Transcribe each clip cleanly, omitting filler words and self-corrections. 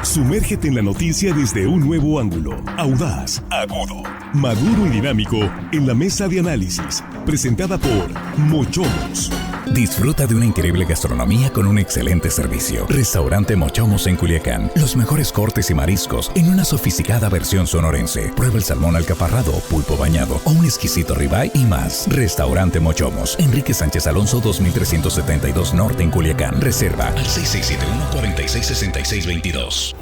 Sumérgete en la noticia desde un nuevo ángulo, audaz, agudo, maduro y dinámico en la mesa de análisis, presentada por Mochomos. Disfruta de una increíble gastronomía con un excelente servicio. Restaurante Mochomos en Culiacán. Los mejores cortes y mariscos en una sofisticada versión sonorense. Prueba el salmón alcaparrado, pulpo bañado o un exquisito ribeye y más. Restaurante Mochomos. Enrique Sánchez Alonso 2372 Norte en Culiacán. Reserva al 6671-466622.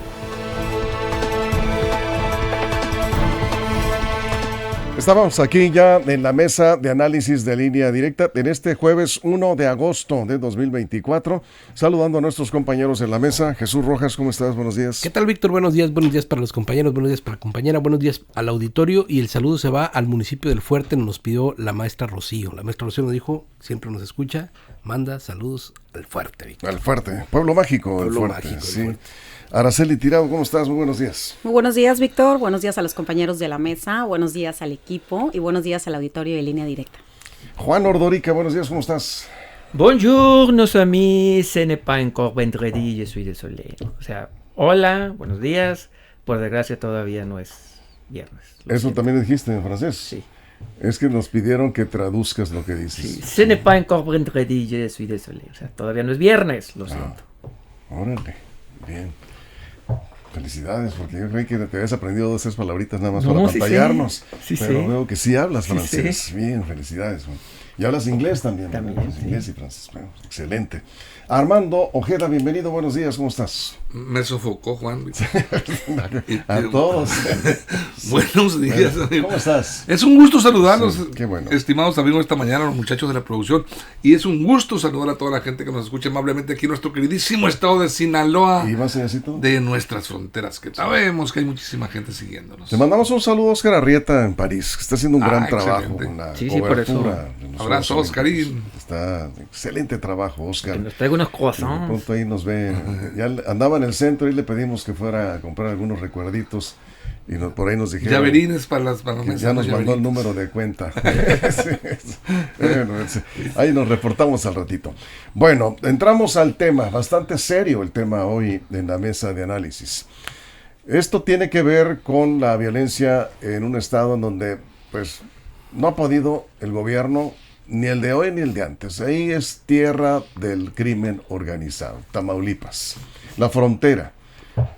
Estábamos aquí ya en la mesa de análisis de Línea Directa en este jueves 1 de agosto de 2024, saludando a nuestros compañeros en la mesa. Jesús Rojas, ¿cómo estás? Buenos días. ¿Qué tal, Víctor? Buenos días para los compañeros, buenos días para la compañera, buenos días al auditorio, y el saludo se va al municipio del Fuerte, nos pidió la maestra Rocío. La maestra Rocío nos dijo, siempre nos escucha, manda saludos al Fuerte, Víctor. Al Fuerte, pueblo mágico, Pueblo el Fuerte. mágico, Sí. el Fuerte. Araceli Tirado, ¿cómo estás? Muy buenos días. Muy buenos días, Víctor. Buenos días a los compañeros de la mesa. Buenos días al equipo y buenos días al auditorio de Línea Directa. Juan Ordorica, buenos días, ¿cómo estás? Bonjour, nos amis, ce n'est pas encore vendredi, je suis désolé. O sea, hola, buenos días. Por desgracia todavía no es viernes. Eso también dijiste en francés. Sí. Es que nos pidieron que traduzcas lo que dices. Sí. Ce n'est pas encore vendredi, je suis désolé. O sea, todavía no es viernes, lo siento. Órale, bien. Felicidades, porque yo creí que te habías aprendido 2 o 3 palabritas nada más No, para sí pantallarnos. sé. Sí pero sé. veo que sí hablas Sí francés. sé. Bien, felicidades. Juan. Y hablas inglés también. También, ¿verdad? sí. Inglés y francés. Bueno, excelente. Armando Ojeda, bienvenido, buenos días, ¿cómo estás? Me sofocó, Juan. A todos. Buenos días, Bueno, amigo. ¿cómo estás? Es un gusto saludarlos, Sí, qué bueno. estimados amigos, esta mañana, los muchachos de la producción. Y es un gusto saludar a toda la gente que nos escucha amablemente aquí en nuestro queridísimo estado de Sinaloa, ¿Y vas así todo? de nuestras fronteras, que sabemos que hay muchísima gente siguiéndonos. Te mandamos un saludo a Oscar Arrieta en París, que está haciendo un gran trabajo excelente. con la Sí, sí, por eso. cobertura. de los Abrazo, Juegos Oscarín. Olímpicos. Está excelente trabajo, Oscar. Que nos traiga unos De croissants. pronto ahí nos ve, ya andaba en el centro y le pedimos que fuera a comprar algunos recuerditos y por ahí nos dijeron Llaverines para las que mesas. ya nos los mandó el llaveritos. número de cuenta. Bueno, ahí nos reportamos al ratito. Bueno, entramos al tema, bastante serio el tema hoy en la mesa de análisis. Esto tiene que ver con la violencia en un estado en donde pues no ha podido el gobierno, ni el de hoy ni el de antes. Ahí es tierra del crimen organizado. Tamaulipas, la frontera,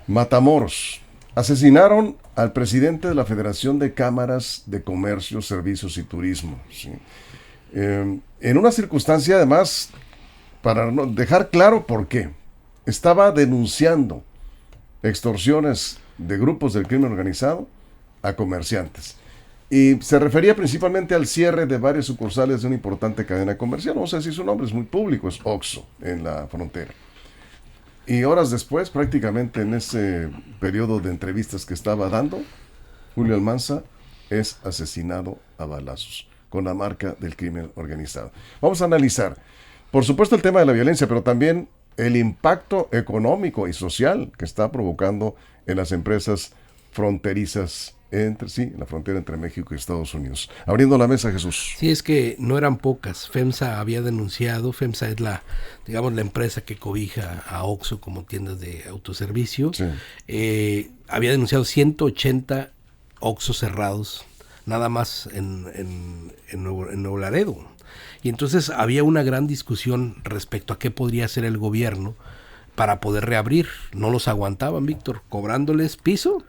Matamoros. Asesinaron al presidente de la Federación de Cámaras de Comercio, Servicios y Turismo. ¿Sí? En una circunstancia, además, para dejar claro por qué, estaba denunciando extorsiones de grupos del crimen organizado a comerciantes. Y se refería principalmente al cierre de varias sucursales de una importante cadena comercial. No sé si su nombre es muy público, es Oxxo, en la frontera. Y horas después, prácticamente en ese periodo de entrevistas que estaba dando, Julio Almanza es asesinado a balazos con la marca del crimen organizado. Vamos a analizar, por supuesto, el tema de la violencia, pero también el impacto económico y social que está provocando en las empresas fronterizas en la frontera entre México y Estados Unidos. Abriendo la mesa, Jesús. Sí, es que no eran pocas. FEMSA había denunciado, FEMSA es la empresa que cobija a Oxxo como tiendas de autoservicio. Sí. Había denunciado 180 Oxxos cerrados, nada más en Nuevo Laredo. Y entonces había una gran discusión respecto a qué podría hacer el gobierno para poder reabrir. No los aguantaban, Víctor, cobrándoles piso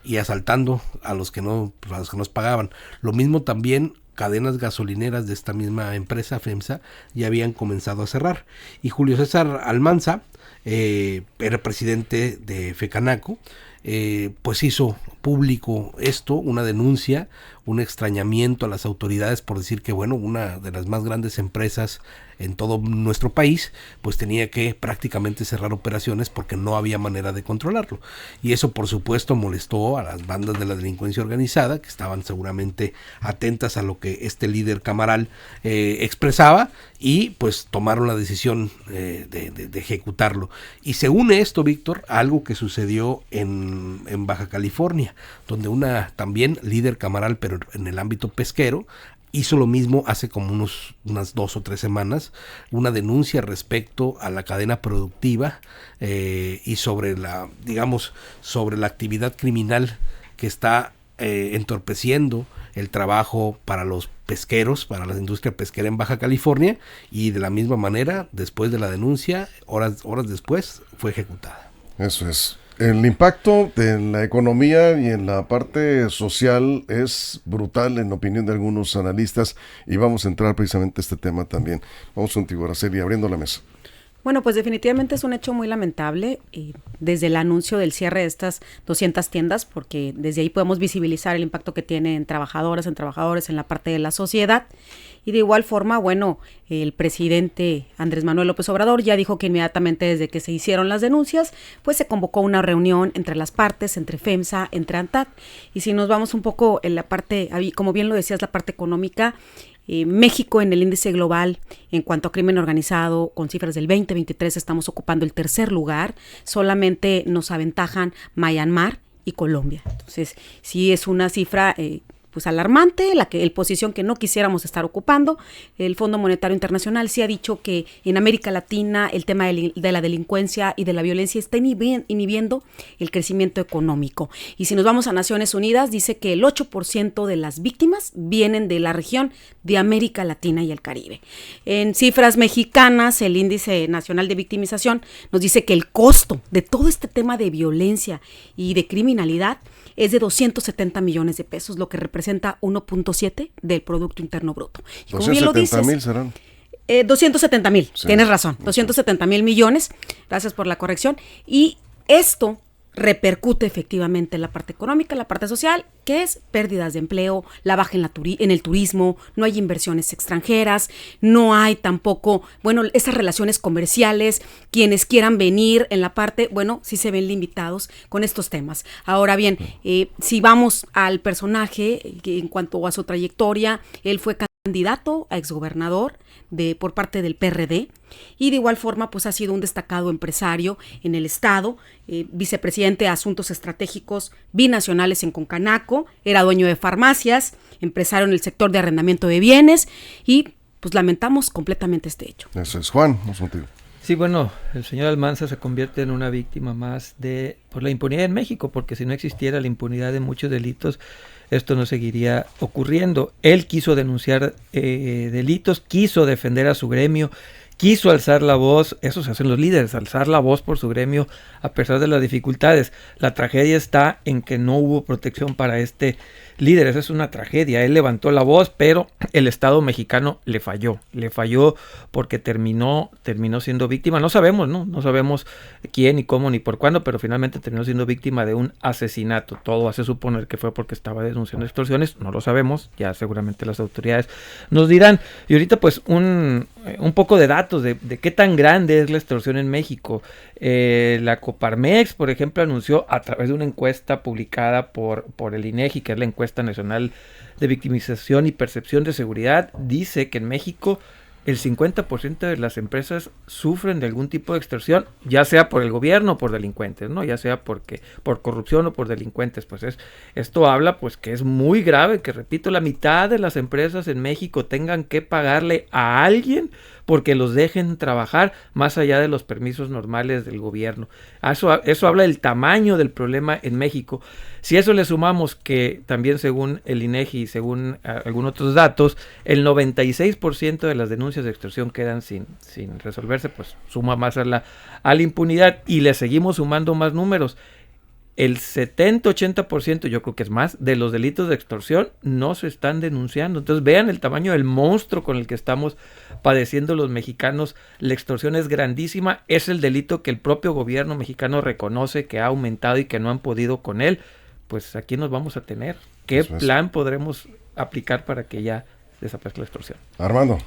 y asaltando a los que no nos pagaban. Lo mismo también cadenas gasolineras de esta misma empresa FEMSA ya habían comenzado a cerrar. Y Julio César Almanza, era presidente de FECANACO, pues hizo público esto, una denuncia, un extrañamiento a las autoridades por decir que, bueno, una de las más grandes empresas en todo nuestro país, pues tenía que prácticamente cerrar operaciones porque no había manera de controlarlo. Y eso, por supuesto, molestó a las bandas de la delincuencia organizada, que estaban seguramente atentas a lo que este líder camaral expresaba, y pues tomaron la decisión de ejecutarlo. Y se une esto, Víctor, a algo que sucedió en Baja California, donde una también líder camaral, pero en el ámbito pesquero, hizo lo mismo hace como unas 2 o 3 semanas, una denuncia respecto a la cadena productiva y sobre la actividad criminal que está entorpeciendo el trabajo para los pesqueros, para la industria pesquera en Baja California, y de la misma manera, después de la denuncia, horas después, fue ejecutada. Eso es. El impacto en la economía y en la parte social es brutal, en opinión de algunos analistas, y vamos a entrar precisamente a este tema también. Vamos contigo, Araceli, abriendo la mesa. Bueno, pues definitivamente es un hecho muy lamentable desde el anuncio del cierre de estas 200 tiendas, porque desde ahí podemos visibilizar el impacto que tiene en trabajadoras, en trabajadores, en la parte de la sociedad. Y de igual forma, bueno, el presidente Andrés Manuel López Obrador ya dijo que inmediatamente desde que se hicieron las denuncias, pues se convocó una reunión entre las partes, entre FEMSA, entre ANTAD. Y si nos vamos un poco en la parte, como bien lo decías, la parte económica, México en el índice global en cuanto a crimen organizado, con cifras del 2023, estamos ocupando el 3er lugar, solamente nos aventajan Myanmar y Colombia. Entonces, sí es una cifra pues alarmante, el posición que no quisiéramos estar ocupando. El Fondo Monetario Internacional sí ha dicho que en América Latina el tema de la delincuencia y de la violencia está inhibiendo el crecimiento económico. Y si nos vamos a Naciones Unidas, dice que el 8% de las víctimas vienen de la región de América Latina y el Caribe. En cifras mexicanas, el Índice Nacional de Victimización nos dice que el costo de todo este tema de violencia y de criminalidad es de 270 millones de pesos, lo que representa 1.7 del Producto Interno Bruto. Y como bien lo dices, 270,000 serán. 270,000, Sí. Tienes razón, 270,000 millones, gracias por la corrección. Y esto repercute efectivamente en la parte económica, en la parte social, que es pérdidas de empleo, la baja en el turismo, no hay inversiones extranjeras, no hay tampoco, bueno, esas relaciones comerciales, quienes quieran venir en la parte, bueno, sí se ven limitados con estos temas. Ahora bien, si vamos al personaje, en cuanto a su trayectoria, él fue candidato a exgobernador por parte del PRD, y de igual forma pues ha sido un destacado empresario en el estado, vicepresidente de Asuntos Estratégicos Binacionales en Concanaco, era dueño de farmacias, empresario en el sector de arrendamiento de bienes, y pues lamentamos completamente este hecho. Eso es. Juan, vamos contigo. Sí, bueno, el señor Almanza se convierte en una víctima más por la impunidad en México, porque si no existiera la impunidad de muchos delitos, esto no seguiría ocurriendo. Él quiso denunciar delitos, quiso defender a su gremio, quiso alzar la voz. Eso se hacen los líderes, alzar la voz por su gremio a pesar de las dificultades. La tragedia está en que no hubo protección para este líder. Esa es una tragedia. Él levantó la voz, pero el Estado mexicano le falló porque terminó siendo víctima. No sabemos, no sabemos quién, ni cómo, ni por cuándo, pero finalmente terminó siendo víctima de un asesinato. Todo hace suponer que fue porque estaba denunciando extorsiones. No lo sabemos, ya seguramente las autoridades nos dirán. Y ahorita pues un poco de datos de qué tan grande es la extorsión en México. La Coparmex, por ejemplo, anunció a través de una encuesta publicada por el INEGI, que es la encuesta nacional de victimización y percepción de seguridad, dice que en México el 50% de las empresas sufren de algún tipo de extorsión, ya sea por el gobierno o por delincuentes, ¿no? Ya sea por corrupción o por delincuentes. Pues esto habla pues que es muy grave, que repito, la mitad de las empresas en México tengan que pagarle a alguien porque los dejen trabajar más allá de los permisos normales del gobierno. Eso habla del tamaño del problema en México. Si eso le sumamos que también según el INEGI y según algunos otros datos, el 96% de las denuncias de extorsión quedan sin resolverse, pues suma más a la impunidad, y le seguimos sumando más números. El 70-80%, yo creo que es más, de los delitos de extorsión no se están denunciando. Entonces vean el tamaño del monstruo con el que estamos padeciendo los mexicanos. La extorsión es grandísima, es el delito que el propio gobierno mexicano reconoce que ha aumentado y que no han podido con él. Pues aquí nos vamos a tener. ¿Qué plan podremos aplicar para que ya desaparezca la extorsión? Armando.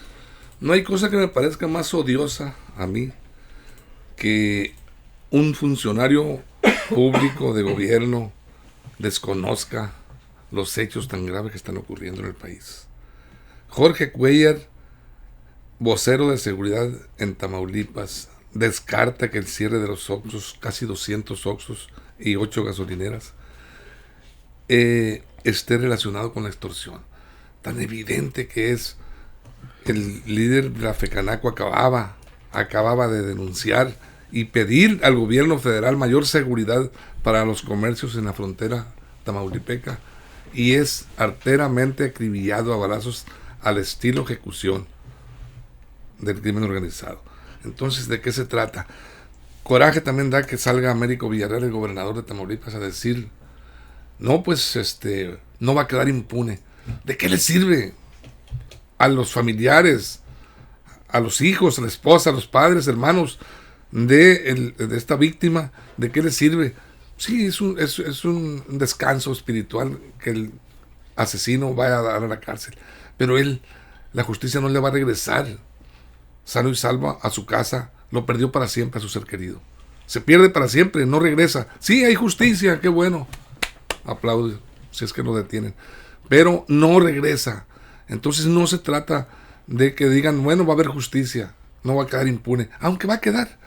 No hay cosa que me parezca más odiosa a mí que un funcionario público de gobierno desconozca los hechos tan graves que están ocurriendo en el país. Jorge Cuellar, vocero de seguridad en Tamaulipas, descarta que el cierre de los Oxxos, casi 200 Oxxos y 8 gasolineras, esté relacionado con la extorsión. tan evidente que es. El líder de la FECANACO acababa de denunciar y pedir al gobierno federal mayor seguridad para los comercios en la frontera tamaulipeca, y es arteramente acribillado a balazos al estilo ejecución del crimen organizado. Entonces, ¿de qué se trata? Coraje también da que salga Américo Villarreal, el gobernador de Tamaulipas, a decir, no, pues no va a quedar impune. ¿De qué le sirve a los familiares, a los hijos, a la esposa, a los padres, hermanos de esta víctima? ¿De qué le sirve? Sí, es un descanso espiritual que el asesino vaya a dar a la cárcel, pero la justicia no le va a regresar sano y salvo a su casa. Lo perdió para siempre a su ser querido. Se pierde para siempre, no regresa. Sí, hay justicia, qué bueno. Aplaude si es que lo detienen. Pero no regresa. Entonces no se trata de que digan, bueno, va a haber justicia, no va a quedar impune. Aunque va a quedar.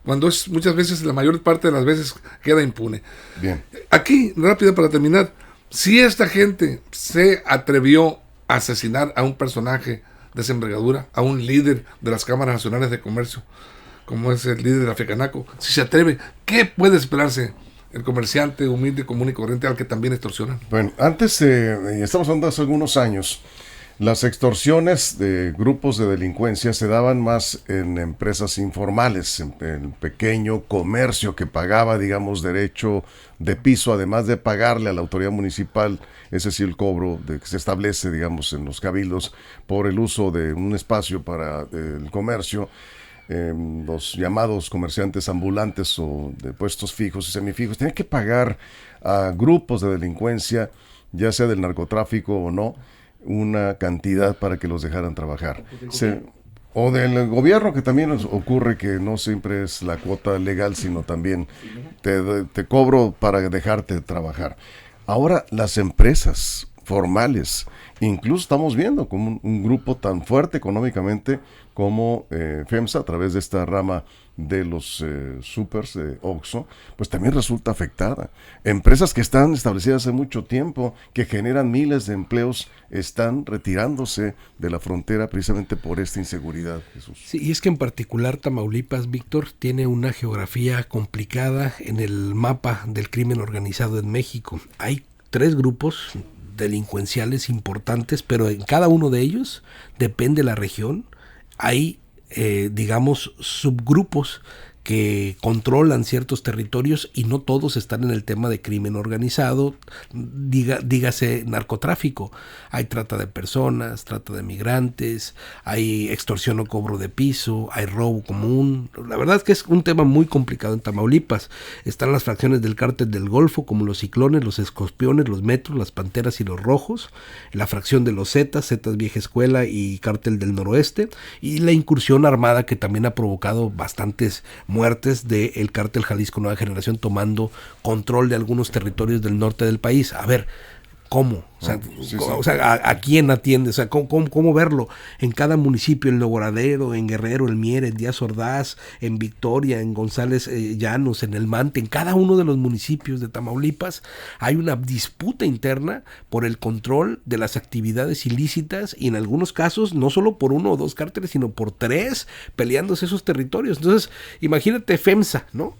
Cuando muchas veces, la mayor parte de las veces, queda impune. Bien. Aquí, rápido para terminar. Si esta gente se atrevió a asesinar a un personaje de esa envergadura, a un líder de las cámaras nacionales de comercio, como es el líder de la FECANACO, si se atreve, ¿qué puede esperarse el comerciante humilde, común y corriente al que también extorsionan? Bueno, antes, estamos hablando de hace algunos años, las extorsiones de grupos de delincuencia se daban más en empresas informales, en el pequeño comercio que pagaba, digamos, derecho de piso, además de pagarle a la autoridad municipal, ese sí el cobro que se establece, digamos, en los cabildos por el uso de un espacio para el comercio. Los llamados comerciantes ambulantes o de puestos fijos y semifijos tienen que pagar a grupos de delincuencia, ya sea del narcotráfico o no, una cantidad para que los dejaran trabajar. O del gobierno, que también ocurre que no siempre es la cuota legal, sino también te cobro para dejarte trabajar. Ahora las empresas formales, incluso estamos viendo como un grupo tan fuerte económicamente como FEMSA, a través de esta rama de los supers de OXXO, pues también resulta afectada. Empresas que están establecidas hace mucho tiempo, que generan miles de empleos, están retirándose de la frontera precisamente por esta inseguridad, Jesús. Sí, y es que en particular Tamaulipas, Víctor, tiene una geografía complicada en el mapa del crimen organizado en México. Hay 3 grupos delincuenciales importantes, pero en cada uno de ellos, depende de la región, hay digamos subgrupos que controlan ciertos territorios y no todos están en el tema de crimen organizado, dígase narcotráfico. Hay trata de personas, trata de migrantes, hay extorsión o cobro de piso, hay robo común. La verdad es que es un tema muy complicado en Tamaulipas. Están las fracciones del cártel del Golfo, como los Ciclones, los Escorpiones, los Metros, las Panteras y los Rojos, la fracción de los Zetas Vieja Escuela y Cártel del Noroeste, y la incursión armada que también ha provocado bastantes muertes del cártel Jalisco Nueva Generación, tomando control de algunos territorios del norte del país. A ver, ¿cómo? O sea, ¿a quién atiende? O sea, ¿cómo verlo? En cada municipio, en Nuevo Laredo, en Guerrero, en Mier, en Díaz Ordaz, en Victoria, en González Llanos, en El Mante, en cada uno de los municipios de Tamaulipas hay una disputa interna por el control de las actividades ilícitas, y en algunos casos no solo por 1 o 2 cárteles, sino por 3 peleándose esos territorios. Entonces, imagínate FEMSA, ¿no?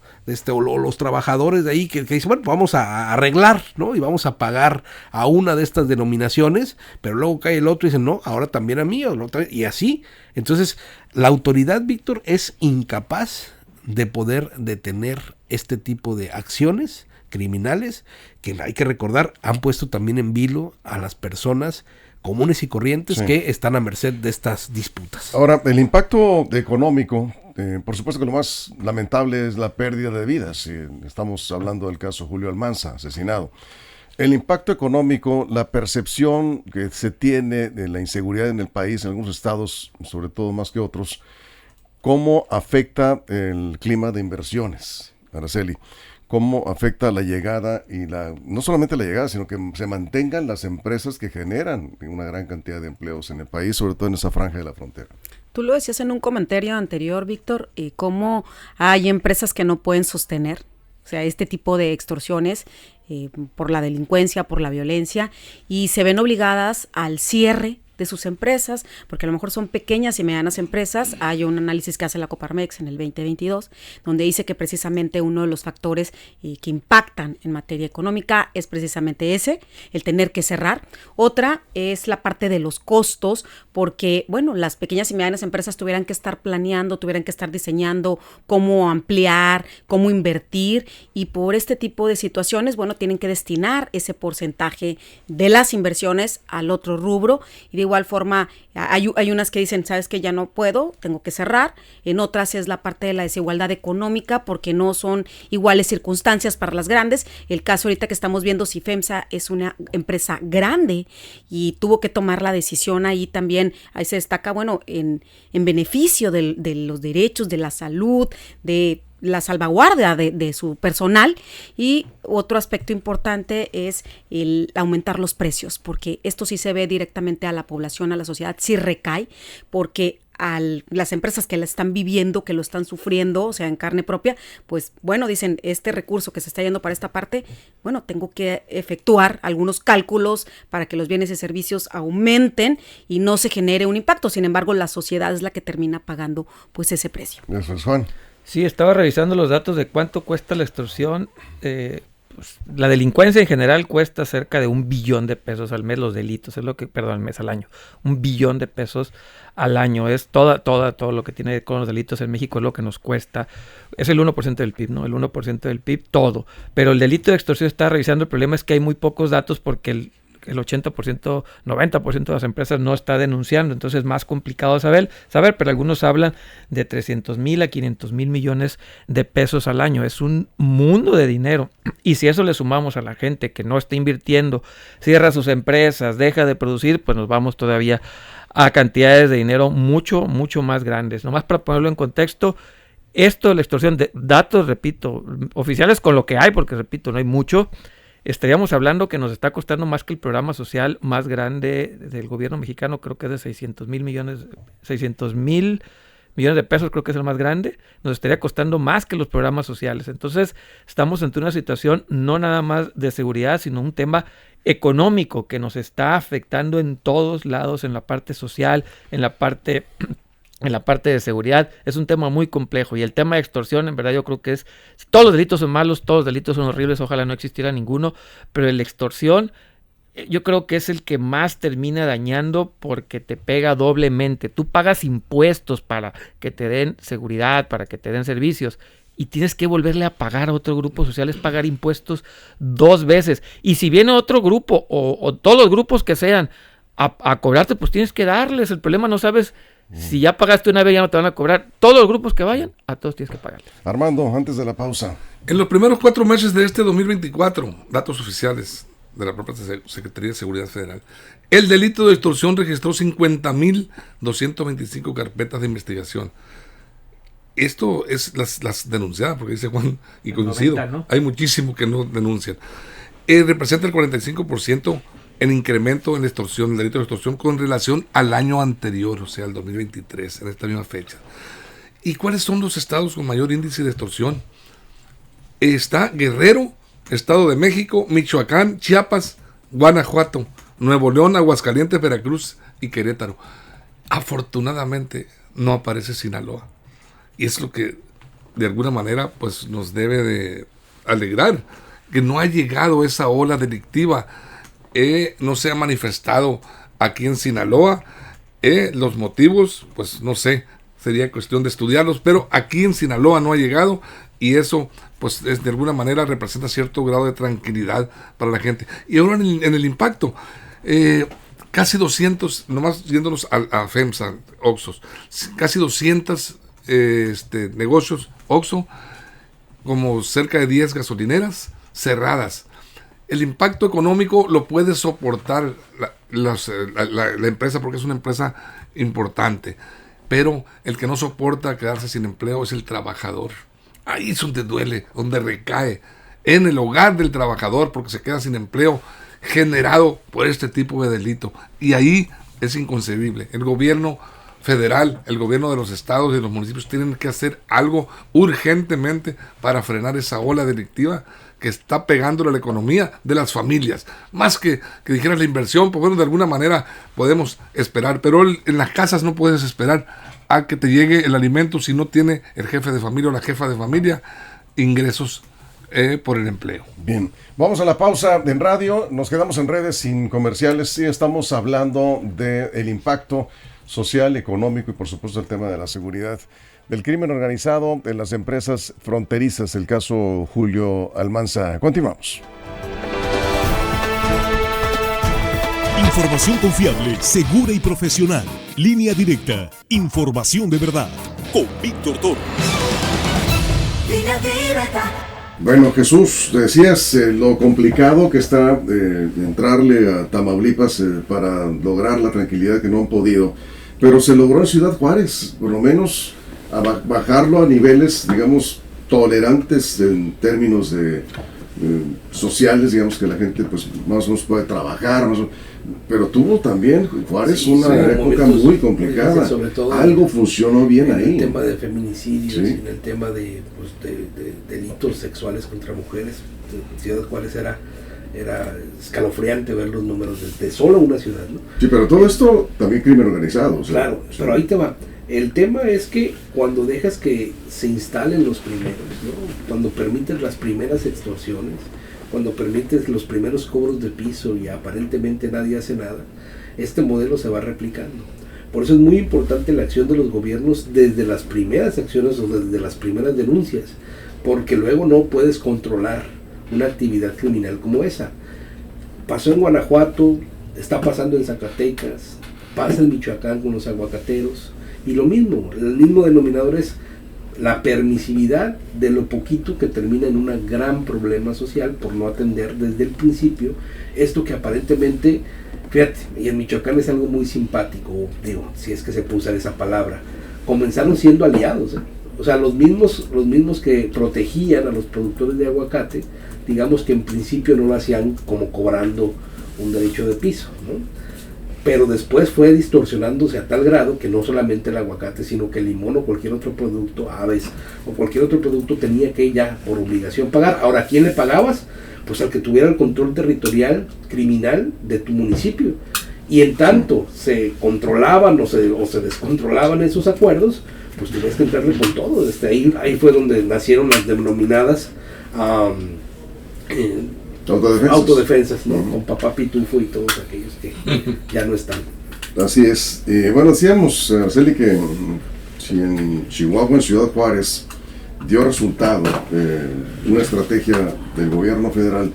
O los trabajadores de ahí que dicen, bueno, vamos a arreglar, ¿no? Y vamos a pagar a una de estas denominaciones, pero luego cae el otro y dice, no, ahora también a mí, y así. Entonces, la autoridad, Víctor, es incapaz de poder detener este tipo de acciones criminales que, hay que recordar, han puesto también en vilo a las personas comunes y corrientes que están a merced de estas disputas. Ahora, el impacto económico, por supuesto que lo más lamentable es la pérdida de vidas. Estamos hablando del caso Julio Almanza, asesinado. El impacto económico, la percepción que se tiene de la inseguridad en el país, en algunos estados, sobre todo más que otros, ¿cómo afecta el clima de inversiones, Araceli? ¿Cómo afecta la llegada y no solamente la llegada, sino que se mantengan las empresas que generan una gran cantidad de empleos en el país, sobre todo en esa franja de la frontera? Tú lo decías en un comentario anterior, Víctor, cómo hay empresas que no pueden sostener o sea, este tipo de extorsiones por la delincuencia, por la violencia, y se ven obligadas al cierre de sus empresas, porque a lo mejor son pequeñas y medianas empresas. Hay un análisis que hace la Coparmex en el 2022, donde dice que precisamente uno de los factores que impactan en materia económica es precisamente ese, el tener que cerrar. Otra es la parte de los costos, porque, bueno, las pequeñas y medianas empresas tuvieran que estar planeando, tuvieran que estar diseñando cómo ampliar, cómo invertir, y por este tipo de situaciones, bueno, tienen que destinar ese porcentaje de las inversiones al otro rubro. Y de igual forma, hay unas que dicen, sabes que ya no puedo, tengo que cerrar. En otras es la parte de la desigualdad económica, porque no son iguales circunstancias para las grandes. El caso ahorita que estamos viendo, si FEMSA es una empresa grande y tuvo que tomar la decisión ahí también, ahí se destaca, bueno, en beneficio de los derechos, de la salud, de la salvaguardia de su personal. Y otro aspecto importante es el aumentar los precios, porque esto sí se ve directamente a la población, a la sociedad, sí recae, porque las empresas que la están viviendo, que lo están sufriendo, o sea, en carne propia, pues bueno, dicen, este recurso que se está yendo para esta parte, bueno, tengo que efectuar algunos cálculos para que los bienes y servicios aumenten y no se genere un impacto. Sin embargo, la sociedad es la que termina pagando pues ese precio. Eso es, Juan. Sí, estaba revisando los datos de cuánto cuesta la extorsión. Pues, la delincuencia en general cuesta cerca de $1 billón al mes, los delitos, al mes, al año. $1 billón al año. Es todo lo que tiene con los delitos en México es lo que nos cuesta. Es el 1% del PIB, ¿no? El 1% del PIB, todo. Pero el delito de extorsión está revisando. El problema es que hay muy pocos datos porque el 80%, 90% de las empresas no está denunciando, entonces es más complicado saber, pero algunos hablan de 300,000 a 500,000 millones de pesos al año. Es un mundo de dinero. Y si eso le sumamos a la gente que no está invirtiendo, cierra sus empresas, deja de producir, pues nos vamos todavía a cantidades de dinero mucho, mucho más grandes. Nomás para ponerlo en contexto, esto de la extorsión de datos, repito, oficiales con lo que hay, porque repito, no hay mucho, estaríamos hablando que nos está costando más que el programa social más grande del gobierno mexicano, creo que es de 600,000 millones de pesos, creo que es el más grande. Nos estaría costando más que los programas sociales. Entonces estamos ante una situación no nada más de seguridad, sino un tema económico que nos está afectando en todos lados, en la parte social, en la parte de seguridad. Es un tema muy complejo, y el tema de extorsión, en verdad, yo creo que todos los delitos son malos, todos los delitos son horribles, ojalá no existiera ninguno, pero la extorsión yo creo que es el que más termina dañando porque te pega doblemente. Tú pagas impuestos para que te den seguridad, para que te den servicios, y tienes que volverle a pagar a otro grupo social, es pagar impuestos 2 veces. Y si viene otro grupo o todos los grupos que sean a cobrarte, pues tienes que darles. El problema, no sabes si ya pagaste una vez, ya no te van a cobrar. Todos los grupos que vayan, a todos tienes que pagarles. Armando, antes de la pausa. En los primeros 4 meses de este 2024, datos oficiales de la propia Secretaría de Seguridad Federal, el delito de extorsión registró 50,225 carpetas de investigación. Esto es las denunciadas, porque dice Juan, y coincido, 90, ¿no? Hay muchísimos que no denuncian. Representa el 45% en incremento en la extorsión, el delito de extorsión, con relación al año anterior, o sea, al 2023, en esta misma fecha. ¿Y cuáles son los estados con mayor índice de extorsión? Está Guerrero, Estado de México, Michoacán, Chiapas, Guanajuato, Nuevo León, Aguascalientes, Veracruz y Querétaro. Afortunadamente no aparece Sinaloa. Y es lo que de alguna manera pues nos debe de alegrar, que no ha llegado esa ola delictiva, no se ha manifestado aquí en Sinaloa. Los motivos, pues no sé, sería cuestión de estudiarlos, pero aquí en Sinaloa no ha llegado, y eso pues de alguna manera representa cierto grado de tranquilidad para la gente. Y ahora en el impacto, casi 200, nomás yéndonos a FEMSA, Oxxos, casi 200 negocios Oxxo, como cerca de 10 gasolineras cerradas. El impacto económico lo puede soportar la empresa, porque es una empresa importante, pero el que no soporta quedarse sin empleo es el trabajador. Ahí es donde duele, donde recae, en el hogar del trabajador, porque se queda sin empleo generado por este tipo de delito. Y ahí es inconcebible. El gobierno federal, el gobierno de los estados y de los municipios tienen que hacer algo urgentemente para frenar esa ola delictiva que está pegándole a la economía de las familias. Más que dijeras la inversión, pues bueno, de alguna manera podemos esperar, pero en las casas no puedes esperar a que te llegue el alimento si no tiene el jefe de familia o la jefa de familia ingresos por el empleo. Bien, vamos a la pausa en radio, nos quedamos en redes sin comerciales. Sí, estamos hablando del impacto social, económico y por supuesto el tema de la seguridad del crimen organizado en las empresas fronterizas, el caso Julio Almanza. Continuamos. Información confiable, segura y profesional. Línea directa. Información de verdad. Con Víctor Toro. Línea directa. Bueno, Jesús, decías lo complicado que está entrarle a Tamaulipas para lograr la tranquilidad que no han podido, pero se logró en Ciudad Juárez, por lo menos a bajarlo a niveles, digamos, tolerantes en términos de sociales, digamos que la gente pues más o menos puede trabajar, pero tuvo también Juárez una época muy complicada. Sobre todo algo funcionó bien ahí. En el tema de feminicidios, Sí. en el tema de delitos sexuales contra mujeres, Ciudad Juárez era escalofriante ver los números de solo una ciudad, ¿no? Sí, pero todo esto también crimen organizado. Claro, pero ahí te va. El tema es que cuando dejas que se instalen los primeros, ¿no? Cuando permites las primeras extorsiones, cuando permites los primeros cobros de piso y aparentemente nadie hace nada, este modelo se va replicando. Por eso es muy importante la acción de los gobiernos desde las primeras acciones o desde las primeras denuncias, porque luego no puedes controlar una actividad criminal como esa. Pasó en Guanajuato, está pasando en Zacatecas, pasa en Michoacán con los aguacateros, y lo mismo, el mismo denominador es la permisividad de lo poquito que termina en un gran problema social por no atender desde el principio esto que aparentemente, fíjate, y en Michoacán es algo muy simpático, digo, si es que se puede usar esa palabra, comenzaron siendo aliados, ¿eh? O sea, los mismos que protegían a los productores de aguacate, digamos que en principio no lo hacían como cobrando un derecho de piso, ¿no? Pero después fue distorsionándose a tal grado que no solamente el aguacate, sino que el limón o cualquier otro producto, aves o cualquier otro producto tenía que ya por obligación pagar. Ahora, ¿a quién le pagabas? Pues al que tuviera el control territorial criminal de tu municipio. Y en tanto se controlaban o se descontrolaban esos acuerdos, pues tenías que entrarle con todo. Desde ahí fue donde nacieron las denominadas autodefensas, ¿no? Con Papá Pitufo y todos aquellos que ya no están. Así es. Bueno, decíamos, Araceli, que si en Chihuahua, en Ciudad Juárez, dio resultado una estrategia del gobierno federal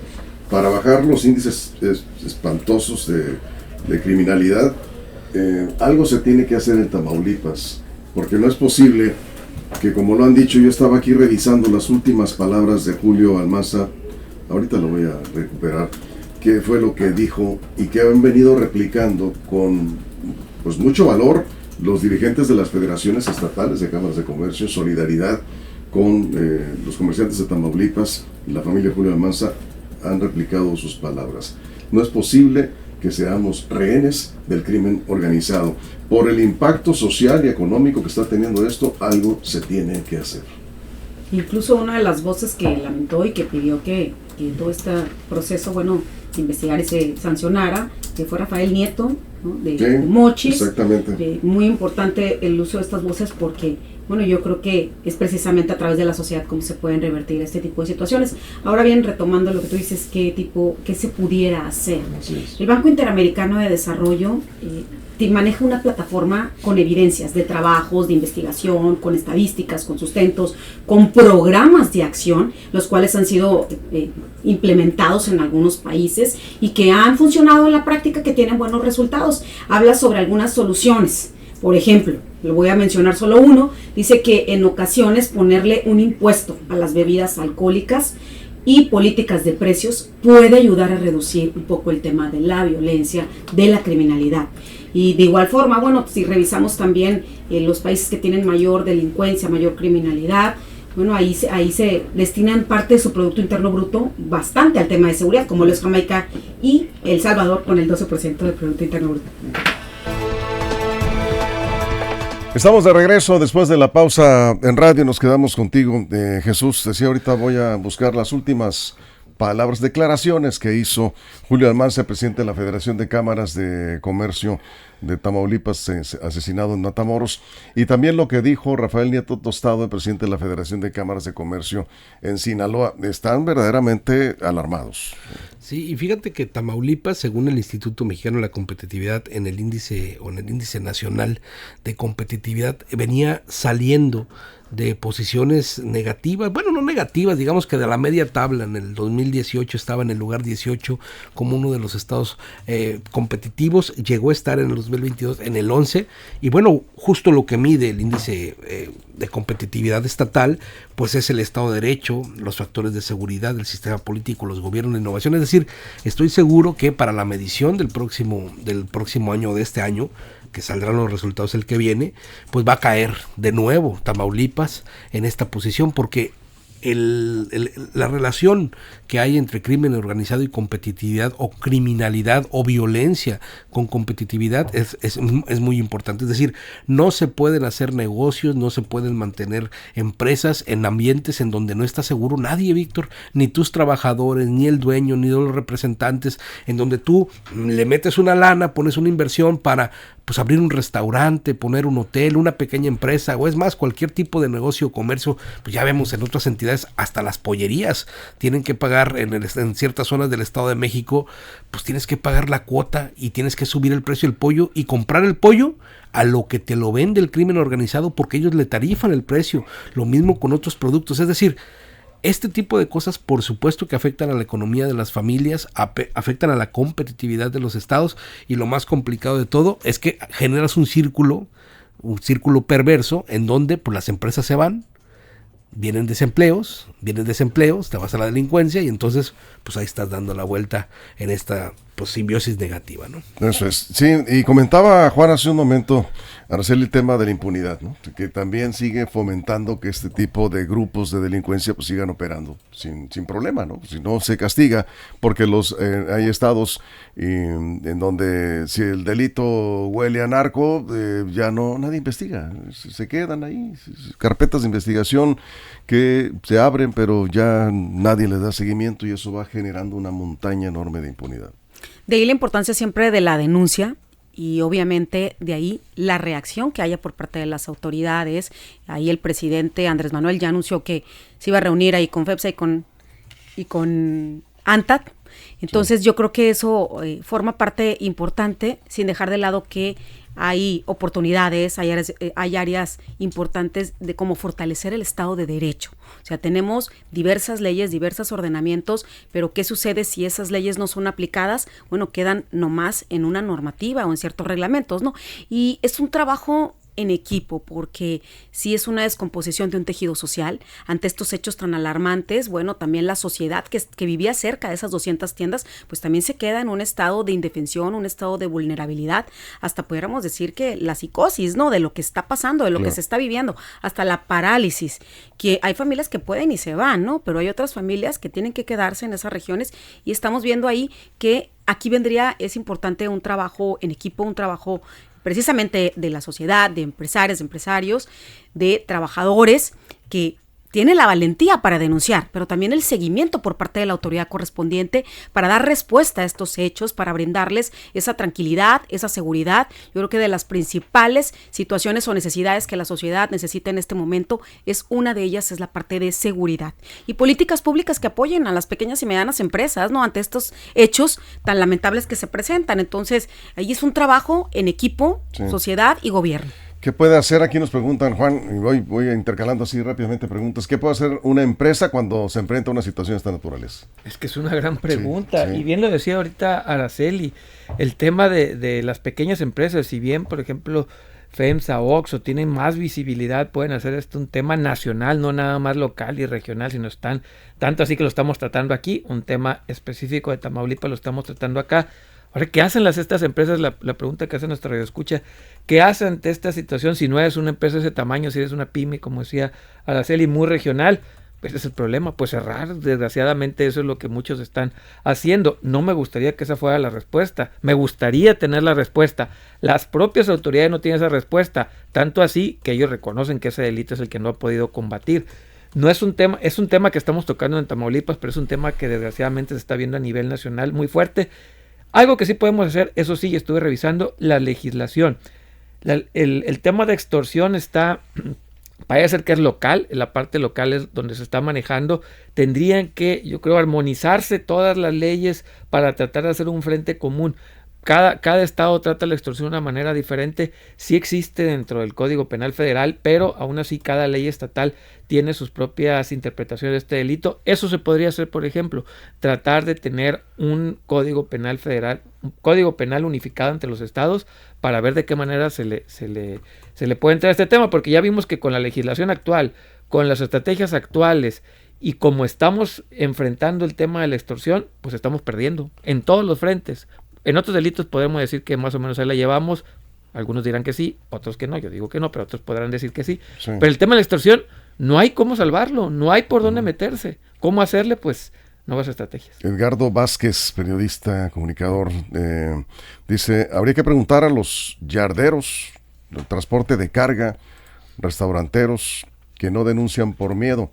para bajar los índices espantosos de criminalidad, algo se tiene que hacer en Tamaulipas, porque no es posible que, como lo han dicho, yo estaba aquí revisando las últimas palabras de Julio Almanza, ahorita lo voy a recuperar, qué fue lo que dijo y que han venido replicando con pues mucho valor los dirigentes de las federaciones estatales de cámaras de comercio, solidaridad con los comerciantes de Tamaulipas y la familia Julio Almanza han replicado sus palabras. No es posible que seamos rehenes del crimen organizado. Por el impacto social y económico que está teniendo esto, algo se tiene que hacer. Incluso una de las voces que lamentó y que pidió que todo este proceso, bueno, se investigara y se sancionara, que fue Rafael Nieto, ¿no? de Mochis. Exactamente. Muy importante el uso de estas voces porque, bueno, yo creo que es precisamente a través de la sociedad cómo se pueden revertir este tipo de situaciones. Ahora bien, retomando lo que tú dices, qué se pudiera hacer. El Banco Interamericano de Desarrollo maneja una plataforma con evidencias de trabajos, de investigación, con estadísticas, con sustentos, con programas de acción, los cuales han sido implementados en algunos países y que han funcionado en la práctica, que tienen buenos resultados. Habla sobre algunas soluciones. Por ejemplo, le voy a mencionar solo uno, dice que en ocasiones ponerle un impuesto a las bebidas alcohólicas y políticas de precios puede ayudar a reducir un poco el tema de la violencia, de la criminalidad. Y de igual forma, bueno, si revisamos también los países que tienen mayor delincuencia, mayor criminalidad, bueno, ahí se destinan parte de su Producto Interno Bruto bastante al tema de seguridad, como lo es Jamaica y El Salvador con el 12% del Producto Interno Bruto. Estamos de regreso después de la pausa en radio. Nos quedamos contigo. Jesús decía ahorita voy a buscar las últimas palabras, declaraciones que hizo Julio Almanza, presidente de la Federación de Cámaras de Comercio de Tamaulipas, asesinado en Matamoros, y también lo que dijo Rafael Nieto Tostado, el presidente de la Federación de Cámaras de Comercio en Sinaloa. Están verdaderamente alarmados. Sí, y fíjate que Tamaulipas, según el Instituto Mexicano de la Competitividad, en el índice nacional de competitividad, venía saliendo de posiciones negativas, bueno, no negativas, digamos que de la media tabla. En el 2018 estaba en el lugar 18 como uno de los estados competitivos, llegó a estar en el 2022 en el 11, y bueno, justo lo que mide el índice de competitividad estatal, pues es el Estado de Derecho, los factores de seguridad, el sistema político, los gobiernos, la innovación. Es decir, estoy seguro que para la medición del próximo año, de este año, que saldrán los resultados el que viene, pues va a caer de nuevo Tamaulipas en esta posición, porque la relación que hay entre crimen organizado y competitividad, o criminalidad o violencia con competitividad, es muy importante. Es decir, no se pueden hacer negocios, no se pueden mantener empresas en ambientes en donde no está seguro nadie, Víctor, ni tus trabajadores, ni el dueño, ni los representantes, en donde tú le metes una lana, pones una inversión para pues abrir un restaurante, poner un hotel, una pequeña empresa, o es más, cualquier tipo de negocio o comercio. Pues ya vemos en otras entidades, hasta las pollerías tienen que pagar en ciertas zonas del Estado de México, pues tienes que pagar la cuota y tienes que subir el precio del pollo y comprar el pollo a lo que te lo vende el crimen organizado, porque ellos le tarifan el precio. Lo mismo con otros productos. Es decir, este tipo de cosas, por supuesto que afectan a la economía de las familias, afectan a la competitividad de los estados, y lo más complicado de todo es que generas un círculo perverso en donde pues las empresas se van, vienen desempleos, te vas a la delincuencia, y entonces pues ahí estás dando la vuelta en esta pues simbiosis negativa, ¿no? Eso es. Sí, y comentaba Juan hace un momento, Araceli, el tema de la impunidad, ¿no? Que también sigue fomentando que este tipo de grupos de delincuencia pues sigan operando sin problema, ¿no? Si no se castiga, porque hay estados en donde si el delito huele a narco, ya nadie investiga, se quedan ahí, carpetas de investigación que se abren, pero ya nadie le da seguimiento, y eso va generando una montaña enorme de impunidad. De ahí la importancia siempre de la denuncia, y obviamente de ahí la reacción que haya por parte de las autoridades. Ahí el presidente Andrés Manuel ya anunció que se iba a reunir ahí con FEPSA y con ANTAD. Entonces sí, yo creo que eso forma parte importante, sin dejar de lado que hay oportunidades, hay áreas importantes de cómo fortalecer el Estado de Derecho. O sea, tenemos diversas leyes, diversos ordenamientos, pero ¿qué sucede si esas leyes no son aplicadas? Bueno, quedan nomás en una normativa o en ciertos reglamentos, ¿no? Y es un trabajo en equipo, porque si es una descomposición de un tejido social ante estos hechos tan alarmantes. Bueno, también la sociedad que vivía cerca de esas 200 tiendas, pues también se queda en un estado de indefensión, un estado de vulnerabilidad, hasta pudiéramos decir que la psicosis, ¿no? De lo que está pasando, de lo que se está viviendo, hasta la parálisis, que hay familias que pueden y se van, ¿no? Pero hay otras familias que tienen que quedarse en esas regiones, y estamos viendo ahí que aquí es importante un trabajo en equipo, un trabajo precisamente de la sociedad, de empresarios, de trabajadores que tienen la valentía para denunciar, pero también el seguimiento por parte de la autoridad correspondiente para dar respuesta a estos hechos, para brindarles esa tranquilidad, esa seguridad. Yo creo que de las principales situaciones o necesidades que la sociedad necesita en este momento, una de ellas es la parte de seguridad. Y políticas públicas que apoyen a las pequeñas y medianas empresas, ¿no? Ante estos hechos tan lamentables que se presentan. Entonces, ahí es un trabajo en equipo, sí, sociedad y gobierno. ¿Qué puede hacer? Aquí nos preguntan, Juan, y voy intercalando así rápidamente preguntas. ¿Qué puede hacer una empresa cuando se enfrenta a una situación de esta naturaleza? Es que es una gran pregunta, sí. Y bien lo decía ahorita Araceli, el tema de las pequeñas empresas. Si bien, por ejemplo, FEMSA, OXXO tienen más visibilidad, pueden hacer esto un tema nacional, no nada más local y regional, sino tanto así que lo estamos tratando aquí, un tema específico de Tamaulipas lo estamos tratando acá. Ahora, ¿qué hacen estas empresas? La pregunta que hace nuestra radioescucha, ¿qué hacen ante esta situación si no eres una empresa de ese tamaño, si eres una pyme, como decía Araceli, muy regional? Ese es el problema, pues cerrar, desgraciadamente eso es lo que muchos están haciendo. No me gustaría que esa fuera la respuesta, me gustaría tener la respuesta. Las propias autoridades no tienen esa respuesta, tanto así que ellos reconocen que ese delito es el que no ha podido combatir. No es un tema que estamos tocando en Tamaulipas, pero es un tema que desgraciadamente se está viendo a nivel nacional muy fuerte. Algo que sí podemos hacer, eso sí, estuve revisando la legislación. El tema de extorsión está... Parece ser que es local, en la parte local es donde se está manejando. Tendrían que, yo creo, armonizarse todas las leyes para tratar de hacer un frente común. Cada estado trata la extorsión de una manera diferente. Sí existe dentro del Código Penal Federal, pero aún así cada ley estatal tiene sus propias interpretaciones de este delito. Eso se podría hacer, por ejemplo, tratar de tener un Código Penal Federal, un Código Penal unificado entre los estados para ver de qué manera se le puede entrar a este tema, porque ya vimos que con la legislación actual, con las estrategias actuales y como estamos enfrentando el tema de la extorsión, pues estamos perdiendo en todos los frentes. En otros delitos podemos decir que más o menos ahí la llevamos, algunos dirán que sí, otros que no, yo digo que no, pero otros podrán decir que sí. Pero el tema de la extorsión, no hay cómo salvarlo, no hay por dónde meterse. ¿Cómo hacerle? Pues nuevas estrategias. Edgardo Vázquez, periodista, comunicador, dice, habría que preguntar a los yarderos del transporte de carga, restauranteros, que no denuncian por miedo.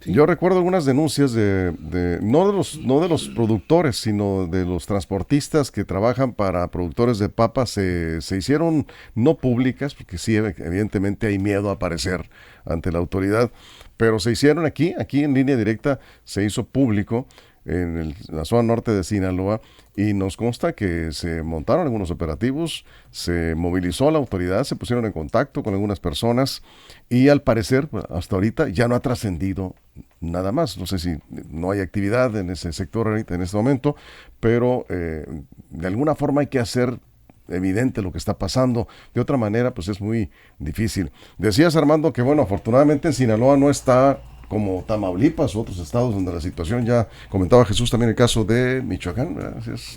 Sí. Yo recuerdo algunas denuncias no de los productores, sino de los transportistas que trabajan para productores de papas, se hicieron no públicas, porque sí, evidentemente hay miedo a aparecer ante la autoridad, pero se hicieron aquí en Línea Directa, se hizo público en la zona norte de Sinaloa, y nos consta que se montaron algunos operativos, se movilizó la autoridad, se pusieron en contacto con algunas personas, y al parecer, hasta ahorita, ya no ha trascendido nada más. No sé si no hay actividad en ese sector ahorita, en este momento, pero de alguna forma hay que hacer evidente lo que está pasando. De otra manera, pues es muy difícil. Decías, Armando, que bueno, afortunadamente en Sinaloa no está como Tamaulipas u otros estados donde la situación, ya comentaba Jesús también el caso de Michoacán,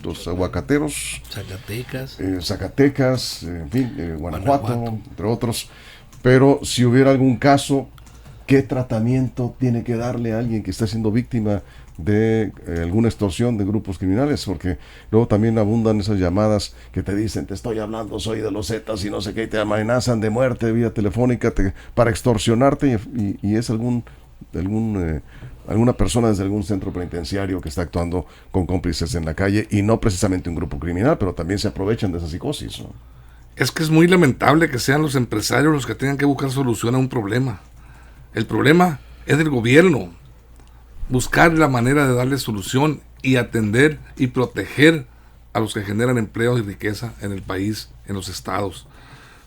los aguacateros, Zacatecas, en fin, Guanajuato, entre otros. Pero si hubiera algún caso, ¿qué tratamiento tiene que darle a alguien que está siendo víctima de alguna extorsión de grupos criminales? Porque luego también abundan esas llamadas que te dicen, te estoy hablando, soy de los Zetas y no sé qué, y te amenazan de muerte vía telefónica para extorsionarte, y es alguna persona desde algún centro penitenciario que está actuando con cómplices en la calle, y no precisamente un grupo criminal, pero también se aprovechan de esa psicosis, ¿no? Es que es muy lamentable que sean los empresarios los que tengan que buscar solución a un problema. El problema es del gobierno. Buscar la manera de darle solución y atender y proteger a los que generan empleo y riqueza en el país, en los estados.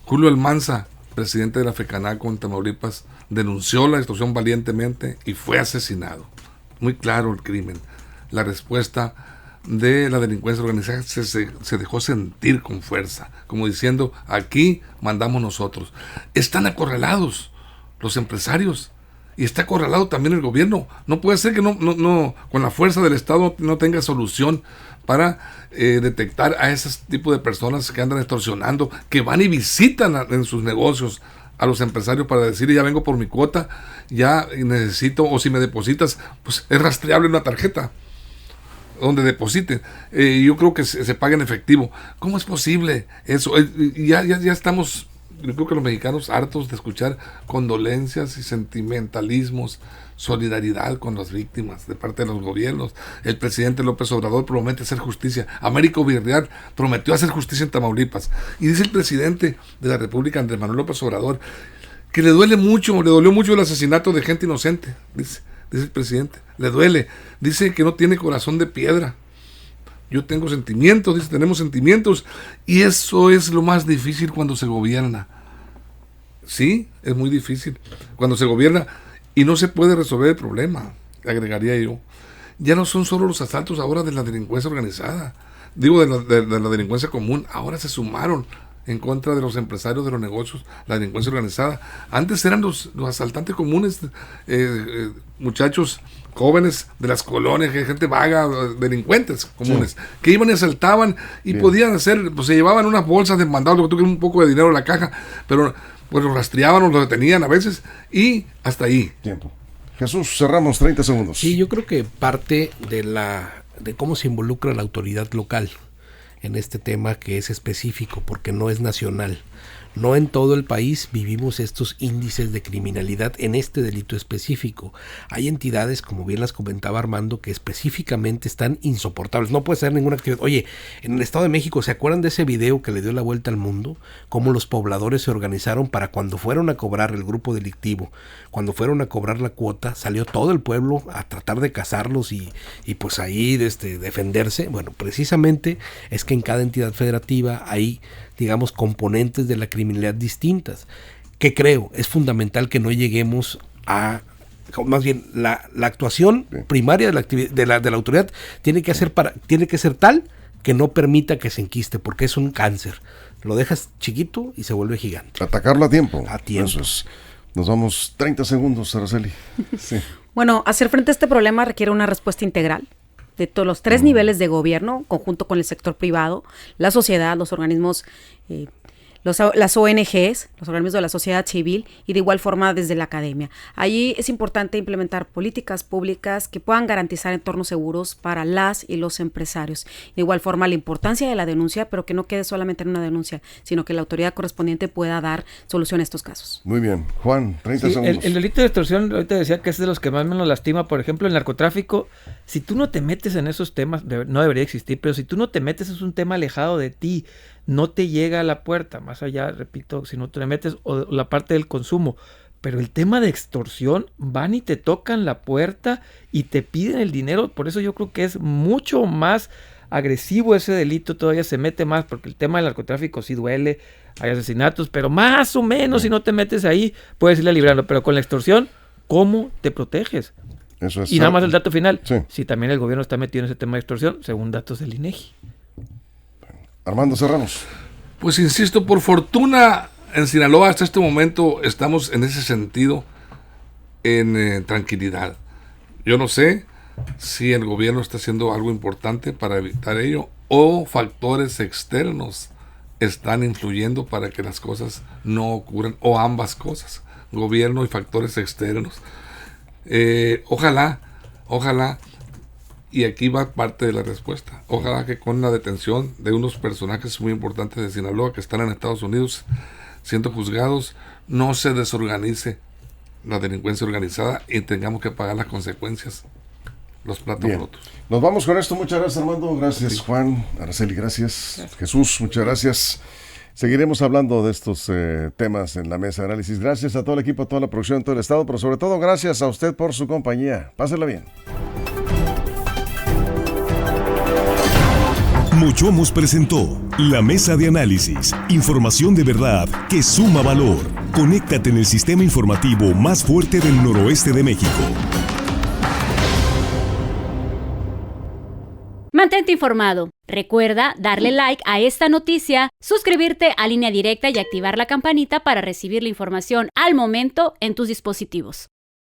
Julio Almanza, presidente de la FECANACO en Tamaulipas, denunció la extorsión valientemente y fue asesinado. Muy claro el crimen. La respuesta de la delincuencia organizada se dejó sentir con fuerza, como diciendo, aquí mandamos nosotros. Están acorralados los empresarios y está acorralado también el gobierno. No puede ser que no con la fuerza del Estado no tenga solución para detectar a ese tipo de personas que andan extorsionando, que van y visitan en sus negocios a los empresarios para decirle, ya vengo por mi cuota, ya necesito, o si me depositas, pues es rastreable una tarjeta donde depositen. Yo creo que se paga en efectivo. ¿Cómo es posible eso? Ya estamos, yo creo que los mexicanos hartos de escuchar condolencias y sentimentalismos, solidaridad con las víctimas de parte de los gobiernos. El presidente López Obrador promete hacer justicia. Américo Villarreal prometió hacer justicia en Tamaulipas. Y dice el presidente de la República, Andrés Manuel López Obrador, que le dolió mucho el asesinato de gente inocente. Dice el presidente, le duele. Dice que no tiene corazón de piedra. Yo tengo sentimientos, dice, tenemos sentimientos. Y eso es lo más difícil cuando se gobierna. Sí, es muy difícil. Cuando se gobierna y no se puede resolver el problema, agregaría yo. Ya no son solo los asaltos ahora de la delincuencia organizada, digo de la delincuencia común, ahora se sumaron en contra de los empresarios de los negocios, la delincuencia organizada. Antes eran los asaltantes comunes, muchachos jóvenes de las colonias, gente vaga, delincuentes comunes, sí, que iban y asaltaban y bien, podían hacer, pues se llevaban unas bolsas de mandado, lo que tuvieron un poco de dinero en la caja, pero pues los rastreaban o los detenían a veces y hasta ahí. Tiempo. Jesús, cerramos 30 segundos. Sí, yo creo que parte de cómo se involucra la autoridad local en este tema que es específico, porque no es nacional. No en todo el país vivimos estos índices de criminalidad en este delito específico. Hay entidades, como bien las comentaba Armando, que específicamente están insoportables. No puede ser ninguna actividad. Oye, en el Estado de México, ¿se acuerdan de ese video que le dio la vuelta al mundo? Cómo los pobladores se organizaron para cuando fueron a cobrar el grupo delictivo, cuando fueron a cobrar la cuota, salió todo el pueblo a tratar de cazarlos y pues ahí defenderse. Bueno, precisamente es que en cada entidad federativa hay, digamos, componentes de la criminalidad distintas, que creo es fundamental que no lleguemos a, más bien la actuación primaria de la autoridad tiene que ser tal que no permita que se enquiste, porque es un cáncer, lo dejas chiquito y se vuelve gigante. Atacarlo a tiempo. A tiempo. Eso es. Nos vamos 30 segundos, Araceli. Sí. Bueno, hacer frente a este problema requiere una respuesta integral de todos los 3 niveles de gobierno, conjunto con el sector privado, la sociedad, los organismos, las ONGs, los organismos de la sociedad civil y de igual forma desde la academia. Allí es importante implementar políticas públicas que puedan garantizar entornos seguros para las y los empresarios. De igual forma la importancia de la denuncia, pero que no quede solamente en una denuncia, sino que la autoridad correspondiente pueda dar solución a estos casos. Muy bien. Juan, 30 segundos. El delito de extorsión, ahorita decía que es de los que más menos lastima. Por ejemplo, el narcotráfico, si tú no te metes en esos temas, no debería existir, pero si tú no te metes es un tema alejado de ti, no te llega a la puerta, más allá, repito, si no te metes, o la parte del consumo. Pero el tema de extorsión, van y te tocan la puerta y te piden el dinero. Por eso yo creo que es mucho más agresivo ese delito, todavía se mete más, porque el tema del narcotráfico sí duele, hay asesinatos, pero más o menos si no te metes ahí, puedes irle librando. Pero con la extorsión, ¿cómo te proteges? Eso es y nada más el dato final, sí. Si también el gobierno está metido en ese tema de extorsión, según datos del INEGI. Armando, cerramos. Pues insisto, por fortuna en Sinaloa hasta este momento estamos en ese sentido en tranquilidad. Yo no sé si el gobierno está haciendo algo importante para evitar ello o factores externos están influyendo para que las cosas no ocurran, o ambas cosas, gobierno y factores externos. Ojalá, y aquí va parte de la respuesta, ojalá que con la detención de unos personajes muy importantes de Sinaloa que están en Estados Unidos siendo juzgados, no se desorganice la delincuencia organizada y tengamos que pagar las consecuencias, los platos rotos. Nos vamos con esto. Muchas gracias, Armando. Gracias, Juan. Araceli, gracias. Jesús, muchas gracias. Seguiremos hablando de estos temas en la mesa de análisis. Gracias a todo el equipo, a toda la producción, a todo el estado, pero sobre todo gracias a usted por su compañía. Pásenla bien. Mochomos presentó la mesa de análisis. Información de verdad que suma valor. Conéctate en el sistema informativo más fuerte del noroeste de México. Mantente informado. Recuerda darle like a esta noticia, suscribirte a Línea Directa y activar la campanita para recibir la información al momento en tus dispositivos.